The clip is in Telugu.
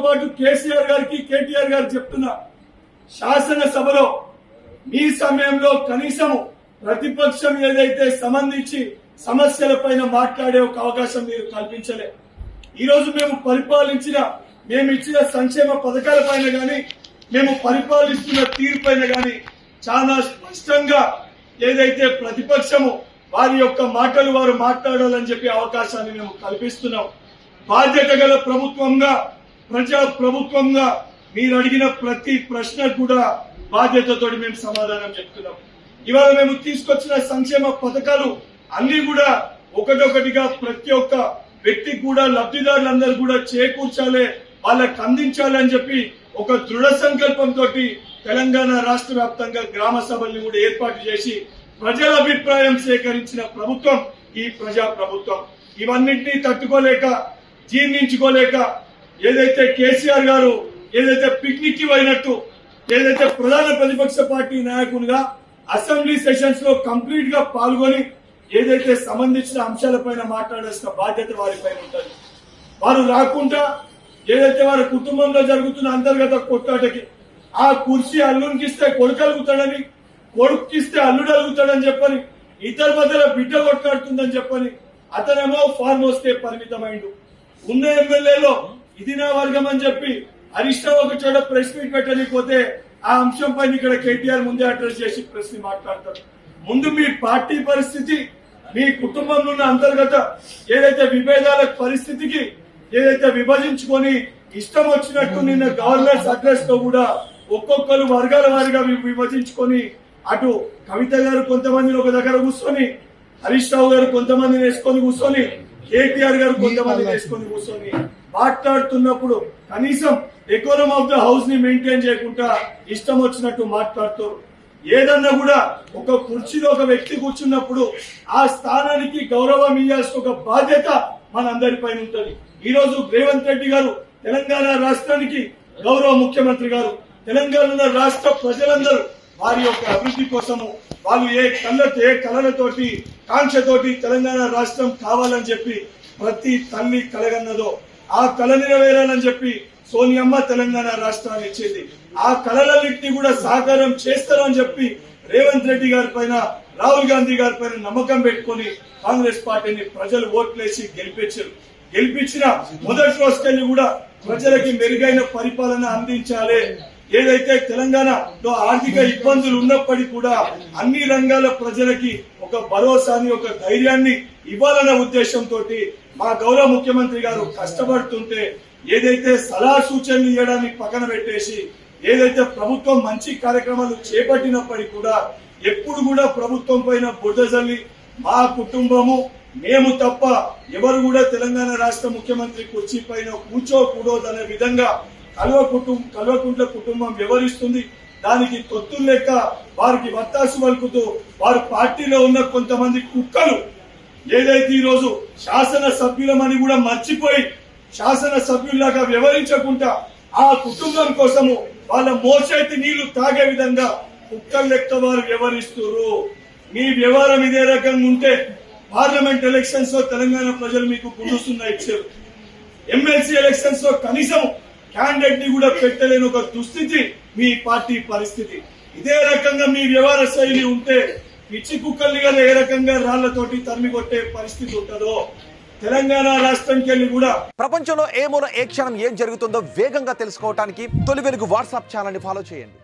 పాటు కేసీఆర్ గారికి కేటీఆర్ గారు చెప్తున్నా, శాసనసభలో మీ సమయంలో కనీసం ప్రతిపక్షం ఏదైతే సంబంధించి సమస్యలపైన మాట్లాడే ఒక అవకాశం మీరు కల్పించలే. ఈరోజు మేము ఇచ్చిన సంక్షేమ పథకాలపైన గాని, మేము పరిపాలిస్తున్న తీరుపైన గాని చాలా స్పష్టంగా ఏదైతే ప్రతిపక్షము వారి యొక్క మాటలు వారు మాట్లాడాలని చెప్పి అవకాశాన్ని మేము కల్పిస్తున్నాం. బాధ్యత గల ప్రభుత్వంగా, ప్రజా ప్రభుత్వంగా మీరు అడిగిన ప్రతి ప్రశ్న కూడా బాధ్యతతో మేము సమాధానం చెప్తున్నాం. ఇవాళ మేము తీసుకొచ్చిన సంక్షేమ పథకాలు అన్ని కూడా ఒకటొకటిగా ప్రతి ఒక్క వ్యక్తికి కూడా, లబ్ధిదారులందరూ కూడా చేకూర్చాలి, వాళ్ళకి అందించాలి అని చెప్పి ఒక దృఢ సంకల్పంతో తెలంగాణ రాష్ట్ర వ్యాప్తంగా గ్రామ సభల్ని కూడా ఏర్పాటు చేసి ప్రజల అభిప్రాయం సేకరించిన ప్రభుత్వం ఈ ప్రజా ప్రభుత్వం. ఇవన్నింటినీ తట్టుకోలేక, జీర్ణించుకోలేక ఏదైతే కేసీఆర్ గారు ఏదైతే పిక్నిక్ కి పోయినట్టు ఏదైతే ప్రధాన ప్రతిపక్ష పార్టీ నాయకునిగా అసెంబ్లీ సెషన్స్ లో కంప్లీట్ గా పాల్గొని ఏదైతే సంబంధించిన అంశాలపైన మాట్లాడాల్సిన బాధ్యత వారిపైన ఉంటుంది. వారు రాకుండా ఏదైతే వారి కుటుంబంలో జరుగుతున్న అంతర్గత కొట్లాటకి ఆ కుర్చీ అల్లునికి ఇస్తే కొడుకు అలుగుతాడని, కొడుకుకిస్తే అల్లుడు అలుగుతాడని చెప్పని, ఇద్దరి మధ్యలో బిడ్డ కొట్లాడుతుందని చెప్పని అతనేమో ఫార్మ్ హౌస్ కే పరిమితమైండు. ఉన్న ఎమ్మెల్యేలో ఇది నా వర్గం అని చెప్పి హరీష్ రావు ఒక చోట ప్రెస్ మీట్ పెట్టలేకపోతే ఆ అంశం పైన ఇక్కడ కేటీఆర్ ముందే అడ్రస్ చేసి ప్రెస్ ని మాట్లాడతారు. ముందు మీ పార్టీ పరిస్థితి, మీ కుటుంబంలో ఉన్న అంతర్గత ఏదైతే విభేదాల పరిస్థితికి ఏదైతే విభజించుకొని ఇష్టం వచ్చినట్టు నిన్న గవర్నర్స్ అడ్రస్ లో కూడా ఒక్కొక్కరు వర్గాల వారిగా విభజించుకొని అటు కవిత గారు కొంతమందిని ఒక దగ్గర కూర్చొని, హరీష్ రావు గారు కొంతమందిని వేసుకొని కూర్చొని, కేటీఆర్ గారు కొంతమందిని వేసుకొని కూర్చొని మాట్లాడుతున్నప్పుడు కనీసం డెకోరం ఆఫ్ ద హౌస్ ని మెయింటైన్ చేయకుండా ఇష్టం వచ్చినట్టు మాట్లాడుతారు. ఏదన్నా కూడా ఒక కుర్చీలో ఒక వ్యక్తి కూర్చున్నప్పుడు ఆ స్థానానికి గౌరవం ఇవ్వాల్సిన ఒక బాధ్యత మనందరిపైన ఉంటుంది. ఈ రోజు రేవంత్ రెడ్డి గారు తెలంగాణ రాష్ట్రానికి గౌరవ ముఖ్యమంత్రి గారు, తెలంగాణ రాష్ట్ర ప్రజలందరూ వారి యొక్క అభివృద్ధి కోసము వాళ్ళు ఏ కళలతోటి కాంక్షతోటి తెలంగాణ రాష్ట్రం కావాలని చెప్పి ప్రతి తల్లి కలగన్నదో ఆ కళ నెరవేరాలని చెప్పి సోనియమ్మ తెలంగాణ రాష్ట్రాన్ని ఇచ్చింది. ఆ కళలన్నింటినీ కూడా సాకారం చేస్తారని చెప్పి రేవంత్ రెడ్డి గారి పైన, రాహుల్ గాంధీ గారి పైన నమ్మకం పెట్టుకుని కాంగ్రెస్ పార్టీని ప్రజలు ఓట్లేసి గెలిపించిన మొదటి రోజుకెళ్ళి కూడా ప్రజలకి మెరుగైన పరిపాలన అందించాలి. ఏదైతే తెలంగాణలో ఆర్థిక ఇబ్బందులు ఉన్నప్పటికీ కూడా అన్ని రంగాల ప్రజలకి ఒక భరోసాని, ఒక ధైర్యాన్ని ఇవ్వాలన్న ఉద్దేశంతో మా గౌరవ ముఖ్యమంత్రి గారు కష్టపడుతుంటే ఏదైతే సలహా సూచనలు ఇవ్వడానికి పక్కన పెట్టేసి ఏదైతే ప్రభుత్వం మంచి కార్యక్రమాలు చేపట్టినప్పటికీ కూడా ఎప్పుడు కూడా ప్రభుత్వం పైన బురద జల్లి మా కుటుంబము మేము తప్ప ఎవరు కూడా తెలంగాణ రాష్ట్ర ముఖ్యమంత్రి కుర్చీ పైన కూర్చోకూడదనే విధంగా కల్వకుంట్ల కుటుంబం వ్యవహరిస్తుంది. దానికి తొత్తులు లెక్క వారికి వత్తాసు పలుకుతూ వారి పార్టీలో ఉన్న కొంతమంది కుక్కలు ఏదైతే ఈ రోజు శాసన సభ్యులమని కూడా మర్చిపోయి శాసన సభ్యుల్లాగా వ్యవహరించకుండా ఆ కుటుంబం కోసము వాళ్ళ మోచేతి నీళ్లు తాగే విధంగా కుక్కల లెక్క వారు వ్యవహరిస్తున్నారు. మీ వ్యవహారం ఇదే రకంగా ఉంటే పార్లమెంట్ ఎలక్షన్స్ లో తెలంగాణ ప్రజలు మీకు గుండుసున్నా ఇచ్చారు. ఎమ్మెల్సీ ఎలక్షన్స్ లో కనీసం క్యాండిడేట్ ని కూడా పెట్టలేని ఒక దుస్థితి మీ పార్టీ పరిస్థితి. ఇదే రకంగా మీ వ్యవహార శైలి ఉంటే పిచ్చి కుక్కల్ని కదా ఏ రకంగా రాళ్లతోటి తరిమి కొట్టే పరిస్థితి ఉంటుందో తెలంగాణ రాష్ట్రానికి వెళ్ళి కూడా. ప్రపంచంలో ఏ మూల ఏ క్షణం ఏం జరుగుతుందో వేగంగా తెలుసుకోవడానికి తొలి వెలుగు వాట్సాప్ ఛానల్ ని ఫాలో చేయండి.